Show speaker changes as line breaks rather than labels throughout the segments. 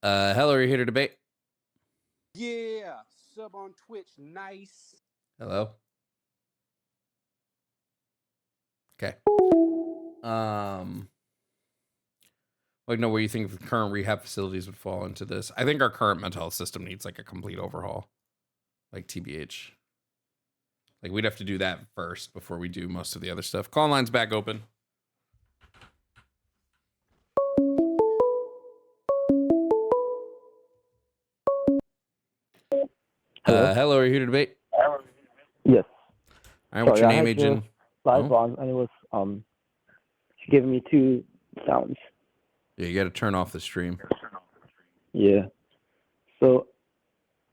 Hello, are you here to debate?
Yeah, sub on Twitch, nice.
Hello. Okay. Like, no, where you think the current rehab facilities would fall into this? I think our current mental health system needs like a complete overhaul, like TBH. Like, we'd have to do that first before we do most of the other stuff. Call line's back open. Hello, are you here to debate?
Yes.
All right, what's your name, agent?
Live on, and it was giving me two sounds.
Yeah, you got to turn off the stream.
Yeah. So.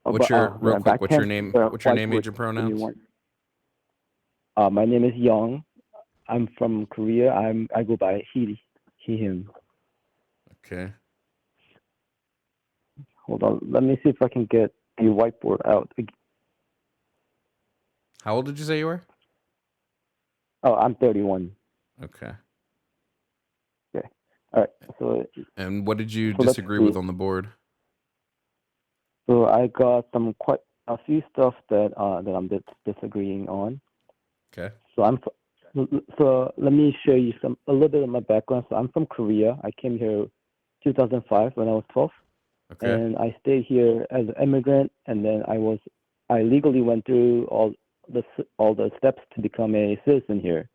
What's your real quick? What's your name? What's your name, age, and pronouns?
My name is Young. I'm from Korea. I go by he, him.
Okay.
Hold on. Let me see if I can get the whiteboard out.
How old did you say you were?
Oh, I'm 31.
Okay.
Okay. All right. So.
And what did you disagree with on the board?
So I got quite a few stuff that I'm disagreeing on.
Okay.
So let me show you a little bit of my background. So I'm from Korea. I came here 2005 when I was 12.
Okay.
And I stayed here as an immigrant, and then I legally went through all the steps to become a citizen here.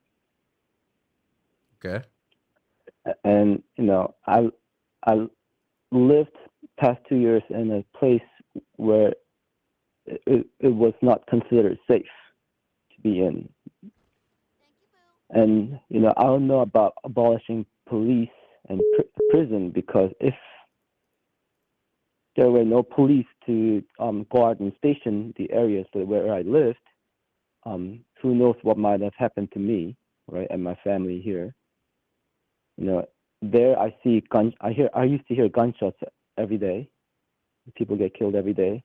Okay.
And I lived past 2 years in a place where it was not considered safe to be in. And I don't know about abolishing police and prison, because if there were no police to guard and station the areas where I lived, who knows what might have happened to me, right, and my family here. There I used to hear gunshots every day. People get killed every day,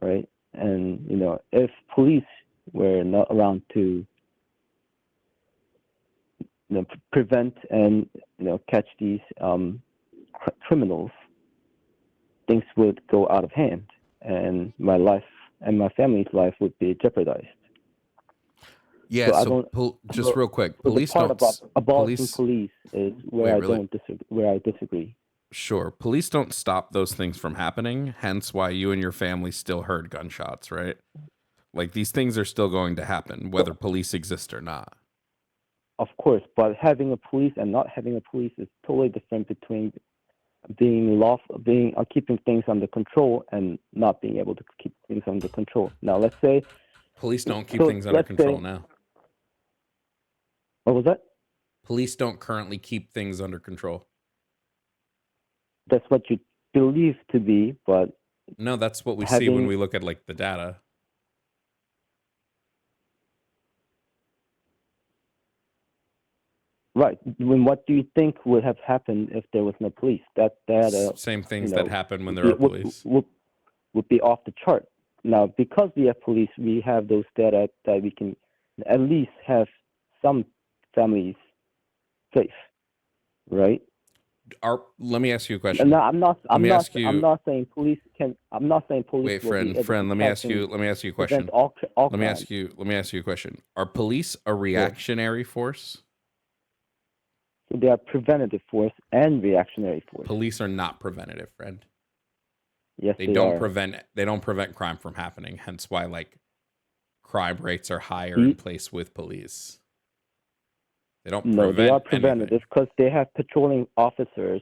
right? And if police were not around to prevent and catch these criminals, things would go out of hand, and my life and my family's life would be jeopardized.
Yeah. So just real quick, police don't.
About abolishing police is where I disagree.
Sure, police don't stop those things from happening. Hence, why you and your family still heard gunshots, right? Like, these things are still going to happen, whether police exist or not.
Of course, but having a police and not having a police is totally different between keeping things under control and not being able to keep things under control. Now, let's say
police don't keep things under control now.
What was that?
Police don't currently keep things under control.
That's what you believe to be, but
no, that's what we see when we look at like the data.
Right. What do you think would have happened if there was no police? That data.
Same things that happen when there are police
would be off the chart. Now, because we have police, we have those data that we can at least have some families safe, right?
Let me ask you a question.
No, I'm not saying police can. I'm not saying police.
Wait, friend. Let me ask you a question. Let me ask you a question. Are police a reactionary force?
So they are preventative force and reactionary force.
Police are not preventative, friend.
Yes,
they don't prevent. They don't prevent crime from happening. Hence, why crime rates are higher in place with police. They don't.
No, they are preventative because they have patrolling officers.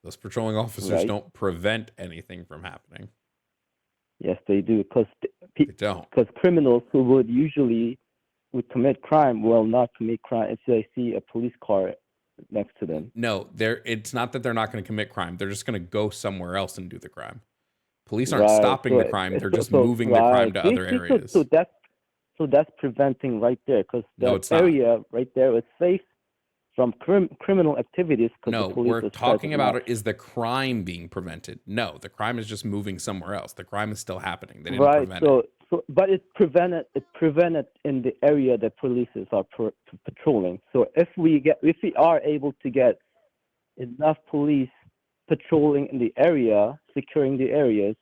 Those patrolling officers don't prevent anything from happening.
Yes, they do, because
they don't.
Because criminals who would commit crime will not commit crime if they see a police car next to them.
No, it's not that they're not going to commit crime. They're just going to go somewhere else and do the crime. Police aren't stopping the crime. They're just moving the crime to other areas.
So that's preventing right there, because that area right there is safe from criminal activities.
No, we're talking about is the crime being prevented. No, the crime is just moving somewhere else. The crime is still happening. They didn't prevent it.
But it's prevented in the area that police are patrolling. So if we are able to get enough police patrolling in the area, securing the areas,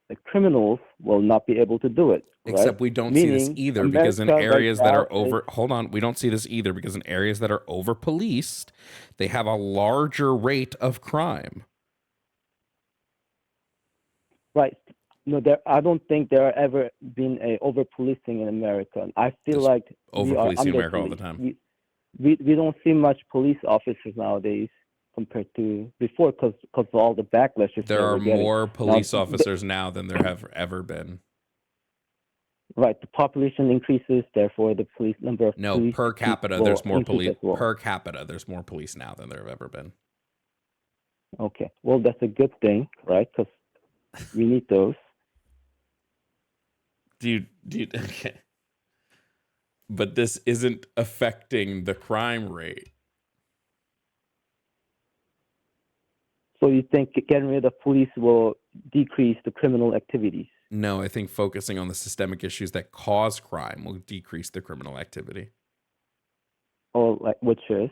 the criminals will not be able to do it.
Except
right?
we don't see this
Meaning,
either because in
America right
areas that
now
are over, hold on, we don't see this either because in areas that are over policed, they have a larger rate of crime.
right. No, I don't think there are ever been a over policing in America. I feel
There's
like
over
we are
policing in
under
America all the
policed.
time.
We don't see much police officers nowadays compared to before because of all the backlashes
There
they
are
were getting.
more police
Now,
officers now than there have ever been.
right, the population increases, therefore the police number of
No,
police
per capita,
will
there's more
increase
police.
as well.
Per capita, there's more police now than there have ever been.
Okay, well that's a good thing, right? Because we need those.
Dude, okay. But this isn't affecting the crime rate.
So you think getting rid of police will decrease the criminal activities?
No, I think focusing on the systemic issues that cause crime will decrease the criminal activity.
Or like which is?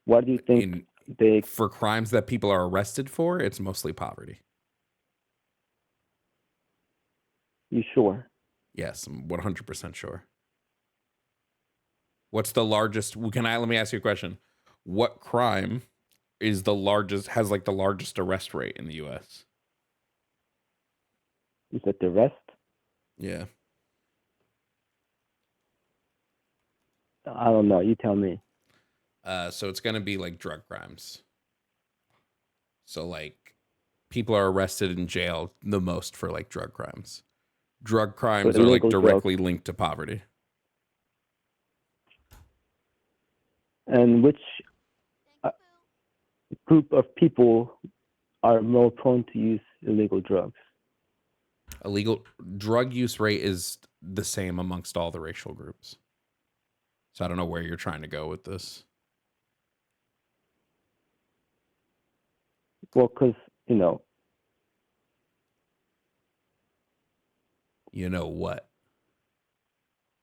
What do you think
for crimes that people are arrested for? It's mostly poverty.
You sure?
Yes, I'm 100% sure. What's the largest? Let me ask you a question. What crime is the largest, has like the largest arrest rate in the US?
Is it the rest?
Yeah.
I don't know. You tell me.
So it's going to be like drug crimes. So like people are arrested in jail the most for like drug crimes. Drug crimes are like directly linked to poverty.
And which group of people are more prone to use illegal drugs?
Illegal drug use rate is the same amongst all the racial groups. So I don't know where you're trying to go with this.
Well, because, you know.
You know what?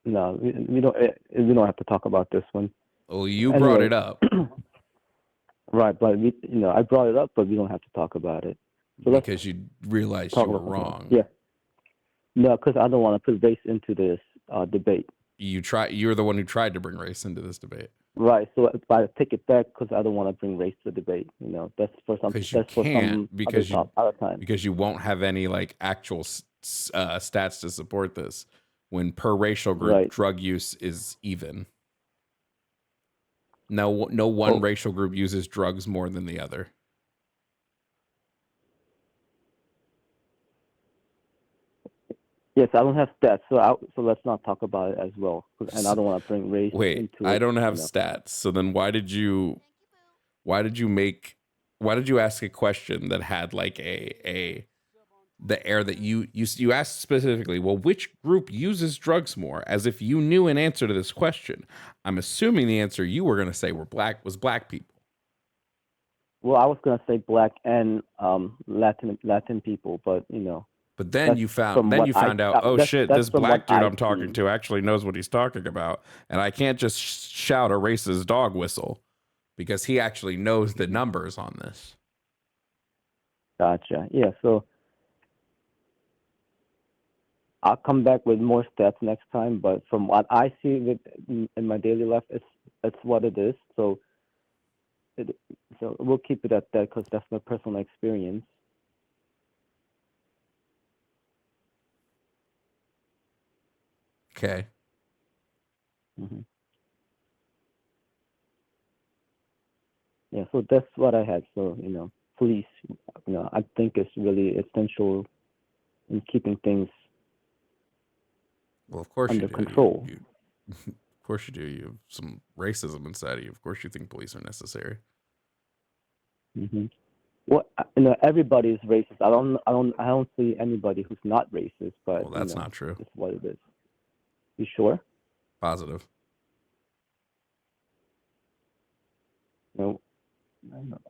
No, we don't have to talk about this one.
Well, you brought it up.
Right, but I brought it up, but we don't have to talk about it. So
because you realized you were wrong.
Yeah. No, because I don't want to put race into this debate.
You're the one who tried to bring race into this debate.
Right. So I take it back because I don't want to bring race to the debate. That's for some.
Because you can't because you won't have any like actual stats to support this. When per racial group, drug use is even. No one racial group uses drugs more than the other.
Yes, I don't have stats, so let's not talk about it as well. And I don't want to bring race into it.
Wait, I don't have stats. So then why did you ask a question that had like the air that you asked specifically, well, which group uses drugs more, as if you knew an answer to this question? I'm assuming the answer you were going to say was black people.
Well, I was going to say black and Latin people, but
But then you found out, oh shit, this black dude I'm talking to actually knows what he's talking about, and I can't just shout a racist dog whistle because he actually knows the numbers on this.
Gotcha. Yeah, so I'll come back with more stats next time, but from what I see in my daily life, it's what it is. So we'll keep it at that because that's my personal experience.
Okay.
Mm-hmm. Yeah, so that's what I had. So police, I think it's really essential in keeping things.
Well, of course
under control.
Of course you do. You have some racism inside of you. Of course you think police are necessary.
Mm-hmm. Well, everybody's racist. I don't see anybody who's not racist. But
well, that's not true.
It's what it is. You sure?
Positive.
No. I know.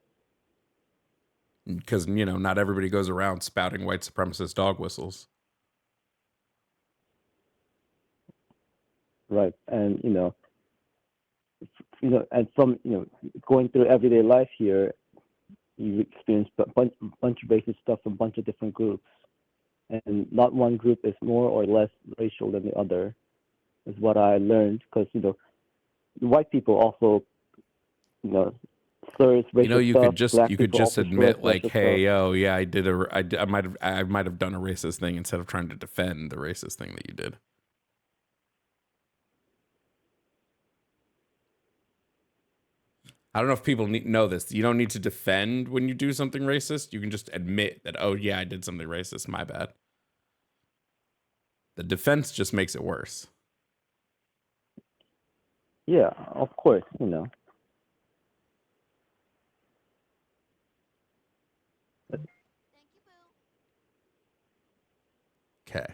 Because not everybody goes around spouting white supremacist dog whistles.
Right, and and from going through everyday life here, you experience a bunch of racist stuff from a bunch of different groups, and not one group is more or less racial than the other, is what I learned. Because white people also, slurs racial
you
stuff.
could just
Black
you could
people
just
also slur
admit like,
racial
hey,
stuff.
yo, yeah, I might have done a racist thing instead of trying to defend the racist thing that you did. I don't know if people know this. You don't need to defend when you do something racist. You can just admit that, oh yeah, I did something racist. My bad. The defense just makes it worse.
Yeah, of course,
Okay.